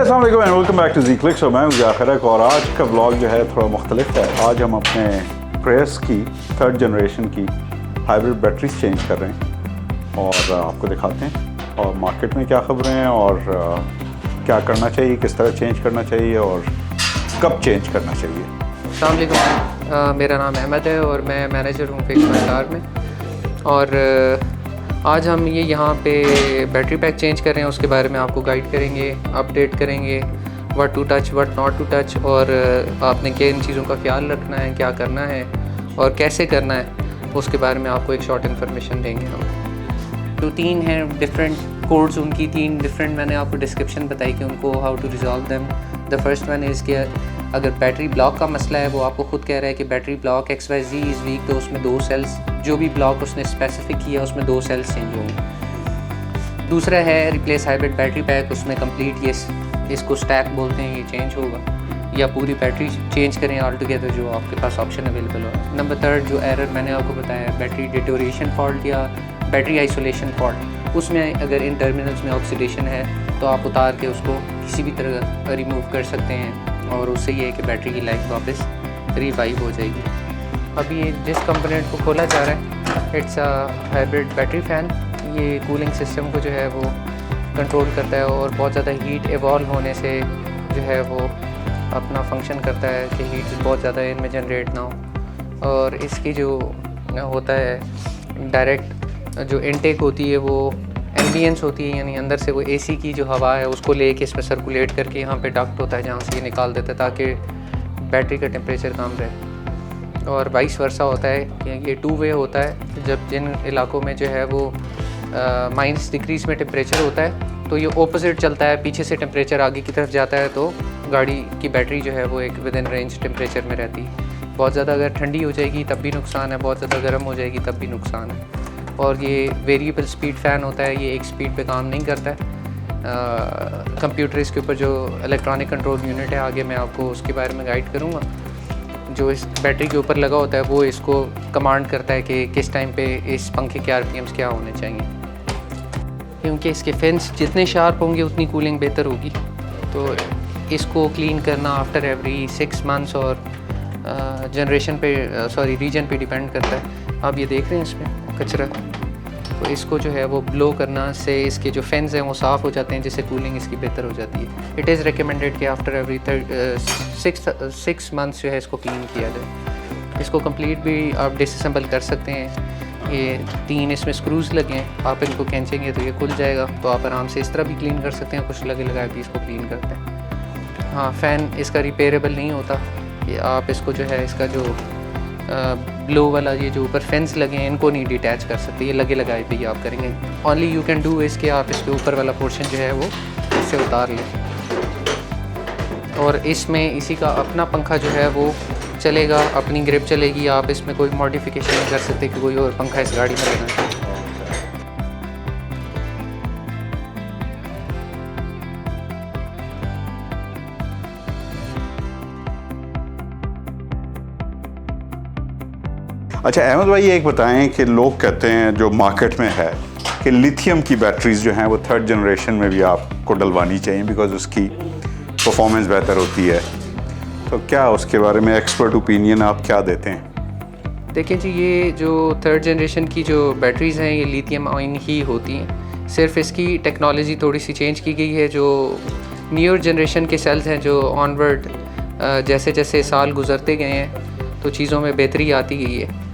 अस्सलाम वालेकुम and welcome back to G clicks. मैं हूं जाखिरक और आज का व्लॉग जो है थोड़ा मुख्तलिफ है। आज हम अपने प्रेस की 3rd जनरेशन की हाइब्रिड बैटरीज चेंज कर रहे हैं और आपको दिखाते हैं और मार्केट में क्या ख़बरें हैं और क्या करना चाहिए, किस तरह चेंज करना चाहिए और कब चेंज करना चाहिए। अस्सलाम वालेकुम, मेरा नाम अहमद है और मैं मैनेजर हूँ फिक्स कार में। और आज हम ये यहाँ पे बैटरी पैक चेंज कर रहे हैं, उसके बारे में आपको गाइड करेंगे, अपडेट करेंगे what to touch what not to touch, और आपने किन चीज़ों का ख्याल रखना है, क्या करना है और कैसे करना है, उसके बारे में आपको एक शॉर्ट इन्फॉर्मेशन देंगे हम। तो 3 हैं डिफरेंट कोड्स, उनकी 3 डिफरेंट मैंने आपको डिस्क्रिप्शन बताई कि उनको how to resolve them. The first one is कि अगर बैटरी ब्लॉक का मसला है, वो आपको खुद कह रहा है कि battery block XYZ is week, तो उसमें 2 सेल्स, जो भी ब्लॉक उसने स्पेसिफिक किया उसमें 2 सेल्स चेंज होंगे। दूसरा है रिप्लेस हाइब्रिड बैटरी पैक, उसमें कंप्लीट ये इसको स्टैक बोलते हैं, ये चेंज होगा, या पूरी बैटरी चेंज करें ऑल टुगेदर, जो आपके पास ऑप्शन अवेलेबल हो। नंबर 3 जो एरर मैंने आपको बताया, बैटरी डिटोरेशन फॉल्ट या बैटरी आइसोलेशन फॉल्ट, उसमें अगर इन टर्मिनल्स में ऑक्सीडेशन है तो आप उतार के उसको किसी भी तरह रिमूव कर सकते हैं और उससे ये है कि बैटरी की लाइफ वापस रिवाइव हो जाएगी। अभी जिस कंपोनेंट को खोला जा रहा है, it's a hybrid battery fan. ये कूलिंग सिस्टम को जो है वो कंट्रोल करता है और बहुत ज़्यादा हीट इवॉल्व होने से जो है वो अपना फंक्शन करता है कि हीट बहुत ज़्यादा इनमें जनरेट ना हो। और इसकी जो होता है डायरेक्ट जो इनटेक होती है वो एम्बियंस होती है, यानी अंदर से वो AC की जो हवा है उसको लेके इसमें सर्कुलेट करके यहाँ पे डक्ट होता है जहाँ से ये निकाल देता है ताकि बैटरी का टेम्परेचर कम रहे। और वाइस वर्सा होता है कि ये 2 वे होता है। जब जिन इलाकों में जो है वो -, डिग्रीज़ में टेम्परेचर होता है तो ये ऑपोजिट चलता है, पीछे से टेम्परेचर आगे की तरफ जाता है तो गाड़ी की बैटरी जो है वो एक विद इन रेंज टेम्परेचर में रहती है। बहुत ज़्यादा अगर ठंडी हो जाएगी तब भी नुकसान है, बहुत ज़्यादा गर्म हो जाएगी तब भी नुकसान है। और ये वेरिएबल स्पीड फ़ैन होता है, ये एक स्पीड पे काम नहीं करता है। कंप्यूटर इसके ऊपर जो इलेक्ट्रॉनिक कंट्रोल यूनिट है, आगे मैं आपको उसके बारे में गाइड करूँगा, जो इस बैटरी के ऊपर लगा होता है वो इसको कमांड करता है कि किस टाइम पे इस पंखे के RPMs क्या होने चाहिए, क्योंकि इसके फैंस जितने शार्प होंगे उतनी कूलिंग बेहतर होगी। तो इसको क्लीन करना आफ्टर एवरी 6 मंथ्स और जनरेशन पे रीजन पे डिपेंड करता है। आप ये देख रहे हैं इसमें कचरा, तो इसको जो है वो ब्लो करना से इसके जो फैंस हैं वो साफ़ हो जाते हैं, जिससे कूलिंग इसकी बेहतर हो जाती है। इट इज़ रिकमेंडेड कि आफ्टर एवरी 6 मंथ्स जो है इसको क्लीन किया जाए। इसको कंप्लीट भी आप डिसअसेंबल कर सकते हैं। ये 3 इसमें स्क्रूज़ लगे हैं, आप इनको खींचेंगे तो ये खुल जाएगा, तो आप आराम से इस तरह भी क्लीन कर सकते हैं, कुछ लगा भी इसको क्लीन करते हैं। हाँ, फ़ैन इसका रिपेयरेबल नहीं होता, ये आप इसको जो है इसका जो ब्लो वाला ये जो ऊपर फेंस लगे हैं इनको नहीं डिटैच कर सकते, ये लगे लगाए भी आप करेंगे। ओनली यू कैन डू इसके आप इसके ऊपर वाला पोर्शन जो है वो इससे उतार लें और इसमें इसी का अपना पंखा जो है वो चलेगा, अपनी ग्रिप चलेगी। आप इसमें कोई मॉडिफिकेशन नहीं कर सकते कि कोई और पंखा इस गाड़ी में लगा है। अच्छा अहमद भाई, एक बताएं कि लोग कहते हैं जो मार्केट में है कि लिथियम की बैटरीज जो हैं वो 3rd जनरेशन में भी आपको डलवानी चाहिए बिकॉज उसकी परफॉर्मेंस बेहतर होती है, तो क्या उसके बारे में एक्सपर्ट ओपिनियन आप क्या देते हैं? देखिए जी, ये जो 3rd जनरेशन की जो बैटरीज़ हैं ये लिथियम आयन ही होती हैं, सिर्फ इसकी टेक्नोलॉजी थोड़ी सी चेंज की गई है। जो न्यूअर जनरेशन के सेल्स हैं जो ऑनवर्ड जैसे जैसे साल गुजरते गए हैं तो चीज़ों में बेहतरी आती गई है।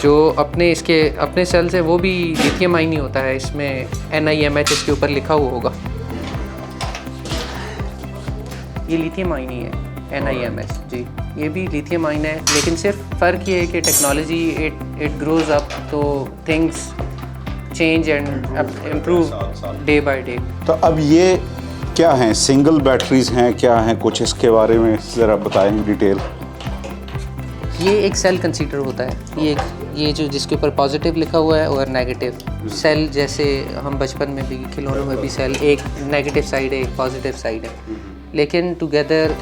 जो अपने सेल्स है वो भी लिथियम आयन ही होता है, इसमें NIMH इसके ऊपर लिखा हुआ होगा, ये लिथियम आयन ही है NIMH जी, ये भी लिथियम आयन है, लेकिन सिर्फ फ़र्क ये है कि टेक्नोलॉजी इट ग्रोज अप, तो things change and improve day by day. तो अब ये क्या हैं, सिंगल बैटरीज हैं, क्या हैं, कुछ इसके बारे में ज़रा बताएं डिटेल। ये एक सेल कंसीडर होता है, ये जो जिसके ऊपर पॉजिटिव लिखा हुआ है और नेगेटिव सेल, जैसे हम बचपन में भी खिलौनों में भी सेल, एक नेगेटिव साइड है एक पॉजिटिव साइड है, लेकिन together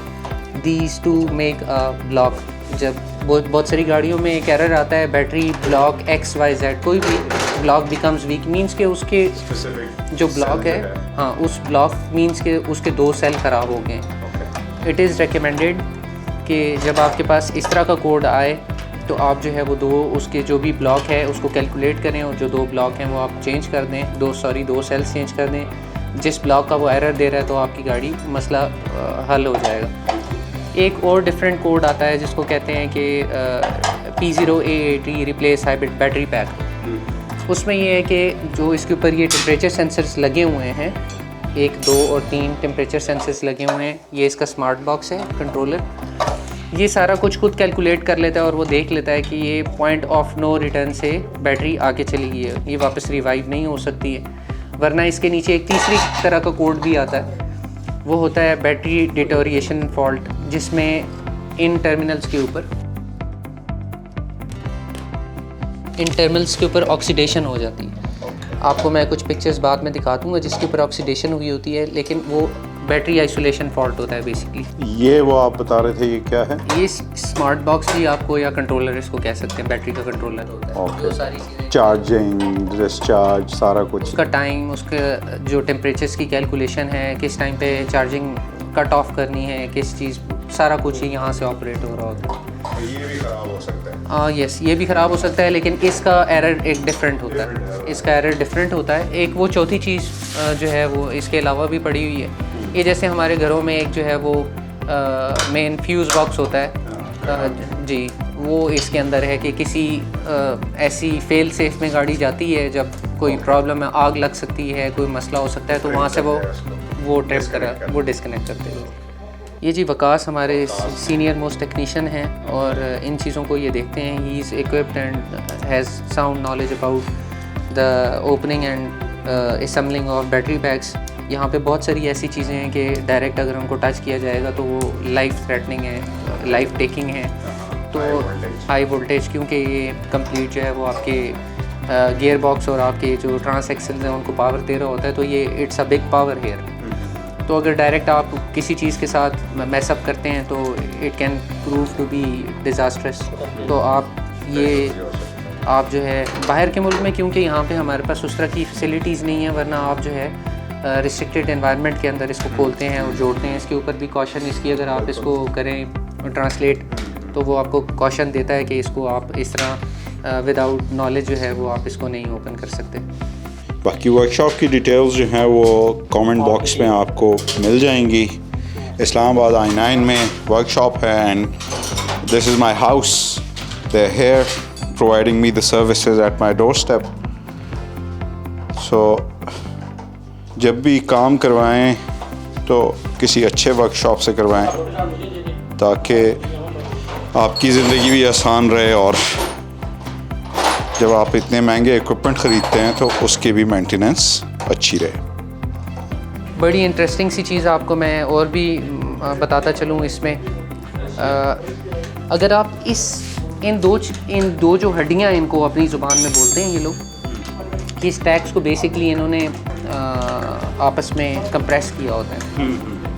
these two make a block. जब बहुत सारी गाड़ियों में एक एरर आता है बैटरी ब्लॉक XYZ, कोई भी ब्लॉक बिकम्स वीक मींस के उसके जो ब्लॉक है, हाँ उस ब्लॉक मींस के उसके 2 सेल ख़राब हो गए हैं। इट इज़ रिकमेंडेड कि जब आपके पास इस तरह का कोड आए तो आप जो है वो उसके जो भी ब्लॉक है उसको कैलकुलेट करें और जो 2 ब्लॉक हैं वो आप चेंज कर दें, 2 सेल्स चेंज कर दें। जिस ब्लॉक का वो एरर दे रहा है तो आपकी गाड़ी मसला हल हो जाएगा। एक और डिफरेंट कोड आता है जिसको कहते हैं कि P0A80 replace hybrid battery pack. उसमें ये है कि जो इसके ऊपर ये टेम्परेचर सेंसर्स लगे हुए हैं, 1, 2 और 3 टेम्परेचर सेंसर्स लगे हुए हैं। ये इसका स्मार्ट बॉक्स है कंट्रोलर, ये सारा कुछ खुद कैलकुलेट कर लेता है और वो देख लेता है कि ये पॉइंट ऑफ नो रिटर्न से बैटरी आगे चली गई है, ये वापस रिवाइव नहीं हो सकती है। वरना इसके नीचे एक तीसरी तरह का कोड भी आता है, वो होता है बैटरी डिटोरिएशन फॉल्ट, जिसमें इन टर्मिनल्स के ऊपर ऑक्सीडेशन हो जाती है। आपको मैं कुछ पिक्चर्स बाद में दिखा दूँगा जिसके ऊपर ऑक्सीडेशन हुई होती है, लेकिन वो बैटरी आइसोलेशन फॉल्ट होता है बेसिकली। ये वो आप बता रहे थे, ये क्या है? ये स्मार्ट बॉक्स भी आपको, या कंट्रोलर इसको कह सकते हैं, बैटरी का कंट्रोलर होता है। ओके। वो सारी चीज़ें, चार्जिंग, डिस्चार्ज, सारा कुछ, उसका टाइम, उसका जो टेम्परेचर्स की कैलकुलेशन है, किस टाइम पे चार्जिंग कट ऑफ करनी है, किस चीज़, सारा कुछ ही यहाँ से ऑपरेट हो रहा होता है। ये भी ख़राब हो सकता है। यस, ये भी ख़राब हो सकता है, लेकिन इसका एरर एक डिफरेंट होता है, इसका एरर डिफरेंट होता है। एक वो चौथी चीज़ जो है वो इसके अलावा भी पड़ी हुई है। ये जैसे हमारे घरों में एक जो है वो मेन फ्यूज़ बॉक्स होता है, जी, वो इसके अंदर है कि किसी ऐसी फेल सेफ में गाड़ी जाती है जब कोई प्रॉब्लम है, आग लग सकती है, कोई मसला हो सकता है, तो वहाँ से वो ट्रिप करा, वो डिस्कनेक्ट करते हैं। ये जी वकास हमारे सीनियर मोस्ट टेक्नीशियन हैं और इन चीज़ों को ये देखते हैं। He is equipped and has sound knowledge about the opening and assembling of battery PACS. यहाँ पे बहुत सारी ऐसी चीज़ें हैं कि डायरेक्ट अगर उनको टच किया जाएगा तो वो लाइफ थ्रेटनिंग है, लाइफ टेकिंग है। तो हाई वोल्टेज, क्योंकि ये कंप्लीट जो है वो आपके गियर बॉक्स और आपके जो ट्रांस एक्सेल्स हैं उनको पावर दे रहा होता है, तो ये it's a big power here. तो अगर डायरेक्ट आप किसी चीज़ के साथ मैसअप करते हैं तो it can prove to be disastrous. तो आप जो है बाहर के मुल्क में, क्योंकि यहाँ पे हमारे पास उस तरह की फैसिलिटीज़ नहीं है, वरना आप जो है रिस्ट्रिक्टेड एनवायरनमेंट के अंदर इसको खोलते हैं और जोड़ते हैं। इसके ऊपर भी कॉशन, इसकी अगर आप इसको करें ट्रांसलेट तो वो आपको कॉशन देता है कि इसको आप इस तरह विदाउट नॉलेज जो है वो आप इसको नहीं ओपन कर सकते। बाकी वर्कशॉप की डिटेल्स जो हैं वो कमेंट बॉक्स में आपको मिल जाएंगी। इस्लामाबाद I9 में वर्कशॉप है and this is my house. They are here providing me the services at my door step. So जब भी काम करवाएं तो किसी अच्छे वर्कशॉप से करवाएं ताकि आपकी ज़िंदगी भी आसान रहे, और जब आप इतने महंगे इक्विपमेंट ख़रीदते हैं तो उसकी भी मेंटेनेंस अच्छी रहे। बड़ी इंटरेस्टिंग सी चीज़ आपको मैं और भी बताता चलूँ इसमें। अगर आप इन दो जो हड्डियाँ इनको अपनी ज़ुबान में बोलते हैं ये लोग, कि इस टैक्स को बेसिकली इन्होंने आपस में कंप्रेस किया होता है।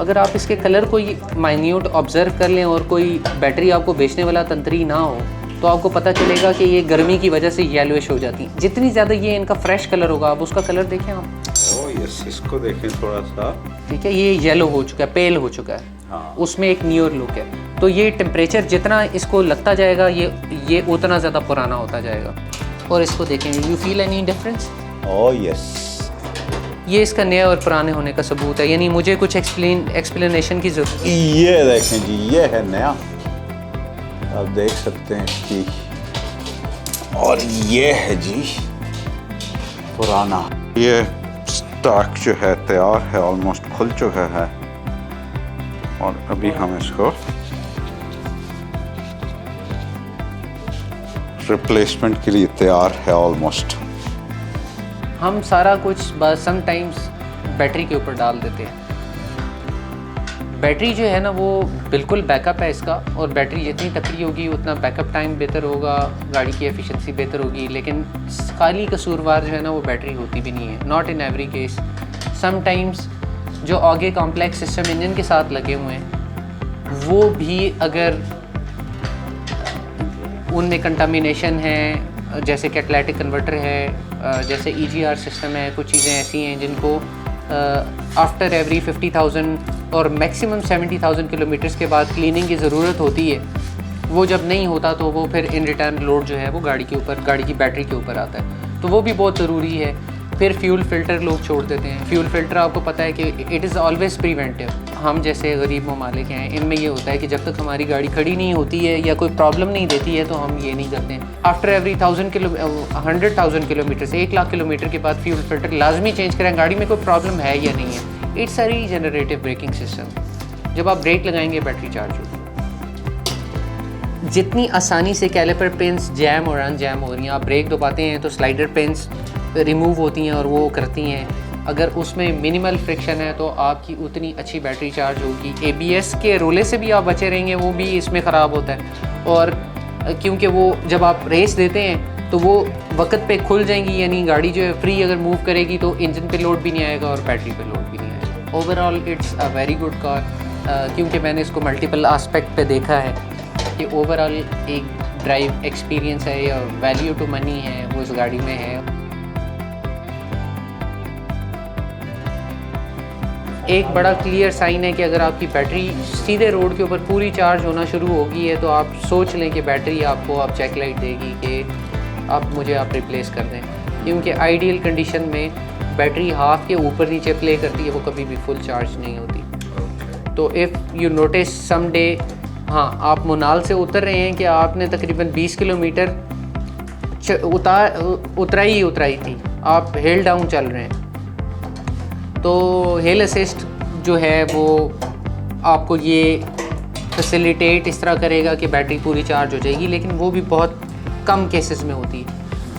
अगर आप इसके कलर को माइन्यूट ऑब्ज़र्व कर लें और कोई बैटरी आपको बेचने वाला तंत्री ना हो तो आपको पता चलेगा कि ये गर्मी की वजह से येलोइश हो जाती हैं। जितनी ज़्यादा ये इनका फ्रेश कलर होगा, आप उसका कलर देखें आप। ओह यस, इसको देखें थोड़ा सा, ठीक है, ये येलो हो चुका है, पेल हो चुका है। हाँ। उसमें एक न्यूर लुक है। तो ये टेम्परेचर जितना इसको लगता जाएगा ये उतना ज़्यादा पुराना होता जाएगा। और इसको देखें, you feel any difference? Oh yes, ये इसका नया और पुराने होने का सबूत है, यानी मुझे कुछ एक्सप्लेनेशन की ज़रूरत। ये देखें जी, ये है नया, आप देख सकते हैं कि, और ये है जी पुराना। ये स्टॉक जो है तैयार है, ऑलमोस्ट खुल चुका है और अभी हम इसको रिप्लेसमेंट के लिए तैयार है ऑलमोस्ट। हम सारा कुछ बस समटाइम्स बैटरी के ऊपर डाल देते हैं। बैटरी जो है ना वो बिल्कुल बैकअप है इसका, और बैटरी जितनी तकड़ी होगी उतना बैकअप टाइम बेहतर होगा, गाड़ी की एफिशिएंसी बेहतर होगी। लेकिन खाली कसूरवार जो है ना वो बैटरी होती भी नहीं है, not in every case. Sometimes जो आगे कॉम्प्लेक्स सिस्टम इंजन के साथ लगे हुए हैं वो भी अगर उनमें कंटामिनेशन है, जैसे कैटलाइटिक कन्वर्टर है, जैसे EGR सिस्टम है, कुछ चीज़ें ऐसी हैं जिनको आफ्टर एवरी 50,000 और मैक्सिमम 70,000 किलोमीटर्स के बाद क्लीनिंग की ज़रूरत होती है। वो जब नहीं होता तो वो फिर इन रिटर्न लोड जो है वो गाड़ी के ऊपर, गाड़ी की बैटरी के ऊपर आता है, तो वो भी बहुत ज़रूरी है। फिर फ्यूल फ़िल्टर लोग छोड़ देते हैं। फ्यूल फ़िल्टर आपको पता है कि इट इज़ ऑलवेज़ प्रिवेंटिव। हम जैसे गरीब ममालिक हैं, इनमें ये होता है कि जब तक हमारी गाड़ी खड़ी नहीं होती है या कोई प्रॉब्लम नहीं देती है तो हम ये नहीं करते हैं। आफ्टर एवरी 100,000 किलोमीटर से 1 लाख किलोमीटर के बाद फ्यूल फ़िल्टर लाजमी चेंज करें, गाड़ी में कोई प्रॉब्लम है या नहीं है। It's a regenerative braking system. जब आप ब्रेक लगाएंगे बैटरी चार्ज होगी। जितनी आसानी से कैलिपर पिन्स जैम और अनजैम हो रही हैं, आप ब्रेक दबाते हैं तो स्लाइडर पिन्स रिमूव होती हैं और वो करती हैं। अगर उसमें मिनिमल फ्रिक्शन है तो आपकी उतनी अच्छी बैटरी चार्ज होगी। ABS के रोले से भी आप बचे रहेंगे, वो भी इसमें ख़राब होता है। और क्योंकि वो जब आप रेस देते हैं तो वो वक्त पे खुल जाएंगी, यानी गाड़ी जो है फ्री अगर मूव करेगी तो इंजन पे लोड भी नहीं आएगा और बैटरी पे लोड भी नहीं आएगा। Overall it's a very good car, क्योंकि मैंने इसको मल्टीपल आस्पेक्ट पे देखा है कि ओवरऑल एक ड्राइव एक्सपीरियंस है या वैल्यू टू मनी है वो इस गाड़ी में है। एक बड़ा क्लियर साइन है कि अगर आपकी बैटरी सीधे रोड के ऊपर पूरी चार्ज होना शुरू होगी है तो आप सोच लें कि बैटरी आपको अब चेक लाइट देगी कि आप रिप्लेस कर दें, क्योंकि आइडियल कंडीशन में बैटरी हाफ के ऊपर नीचे प्ले करती है, वो कभी भी फुल चार्ज नहीं होती। तो if you notice some day, हाँ आप मुनाल से उतर रहे हैं कि आपने तकरीबन 20 किलोमीटर उतराई थी, आप हिल डाउन चल रहे हैं, तो हिल असिस्ट जो है वो आपको ये फैसिलिटेट इस तरह करेगा कि बैटरी पूरी चार्ज हो जाएगी, लेकिन वो भी बहुत कम केसेस में होती है।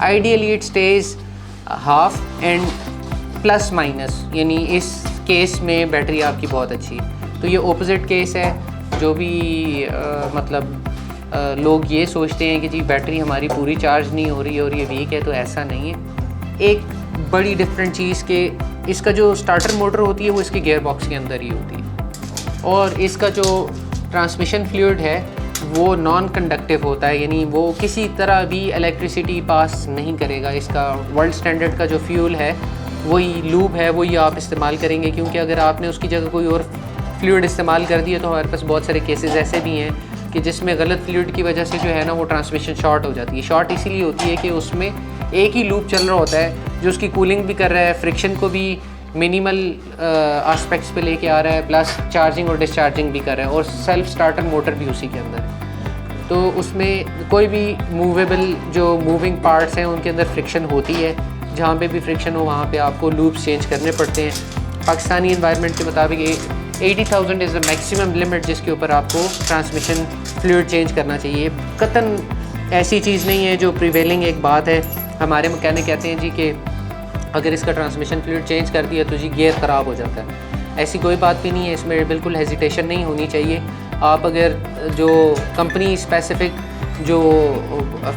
Ideally it stage half and plus minus, यानी इस केस में बैटरी आपकी बहुत अच्छी। तो ये ऑपोजिट केस है, जो भी लोग ये सोचते हैं कि जी बैटरी हमारी पूरी चार्ज नहीं हो रही और ये वीक है, तो ऐसा नहीं है। एक बड़ी डिफरेंट चीज़ के इसका जो स्टार्टर मोटर होती है वो इसके गियर बॉक्स के अंदर ही होती है, और इसका जो ट्रांसमिशन फ्लूइड है वो नॉन कंडक्टिव होता है, यानी वो किसी तरह भी इलेक्ट्रिसिटी पास नहीं करेगा। इसका वर्ल्ड स्टैंडर्ड का जो फ्यूल है वही लूब है, वही आप इस्तेमाल करेंगे, क्योंकि अगर आपने उसकी जगह कोई और फ्लूइड इस्तेमाल कर दिया तो हमारे पास बहुत सारे केसेस ऐसे भी हैं कि जिसमें गलत फ्लूइड की वजह से जो है ना वो ट्रांसमिशन शॉर्ट हो जाती है। शॉर्ट इसीलिए होती है कि उसमें एक ही लूप चल रहा होता है जो उसकी कूलिंग भी कर रहा है, फ्रिक्शन को भी मिनिमल एस्पेक्ट्स पे लेके आ रहा है, प्लस चार्जिंग और डिस्चार्जिंग भी कर रहा है, और सेल्फ स्टार्टर मोटर भी उसी के अंदर है। तो उसमें कोई भी मूवेबल जो मूविंग पार्ट्स हैं उनके अंदर फ्रिक्शन होती है, जहाँ पे भी फ्रिक्शन हो वहाँ पे आपको लूप्स चेंज करने पड़ते हैं। पाकिस्तानी एनवायरनमेंट के मुताबिक 80,000 इज़ द मैक्सिमम लिमिट जिसके ऊपर आपको ट्रांसमिशन फ्लूइड चेंज करना चाहिए। कतन ऐसी चीज़ नहीं है जो प्रिवेलिंग एक बात है। हमारे मैकेनिक कहते हैं जी कि अगर इसका ट्रांसमिशन फ्लूइड चेंज कर दिया तो जी गियर ख़राब हो जाता है। ऐसी कोई बात भी नहीं है, इसमें बिल्कुल हेजिटेशन नहीं होनी चाहिए। आप अगर जो कंपनी स्पेसिफिक जो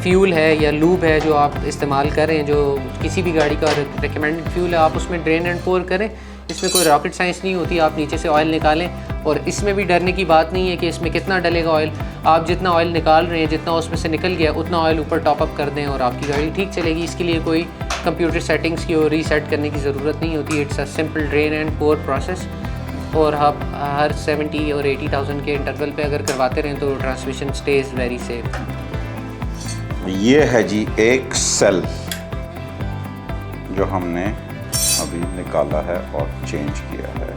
फ्यूल है या लूब है जो आप इस्तेमाल कर रहे हैं, जो किसी भी गाड़ी का रिकमेंडेड फ्यूल है, आप उसमें ड्रेन एंड पोर करें। इसमें कोई रॉकेट साइंस नहीं होती। आप नीचे से ऑयल निकालें, और इसमें भी डरने की बात नहीं है कि इसमें कितना डलेगा ऑयल। आप जितना ऑयल निकाल रहे हैं, जितना उसमें से निकल गया उतना ऑयल ऊपर टॉपअप कर दें और आपकी गाड़ी ठीक चलेगी। इसके लिए कोई कंप्यूटर सेटिंग्स की और रीसेट करने की ज़रूरत नहीं होती। It's a simple drain and pour process, और आप हर 70 और 80,000 के इंटरवल पे अगर करवाते रहें तो ट्रांसमिशन स्टेज वेरी सेफ। ये है जी एक सेल जो हमने अभी निकाला है और चेंज किया है।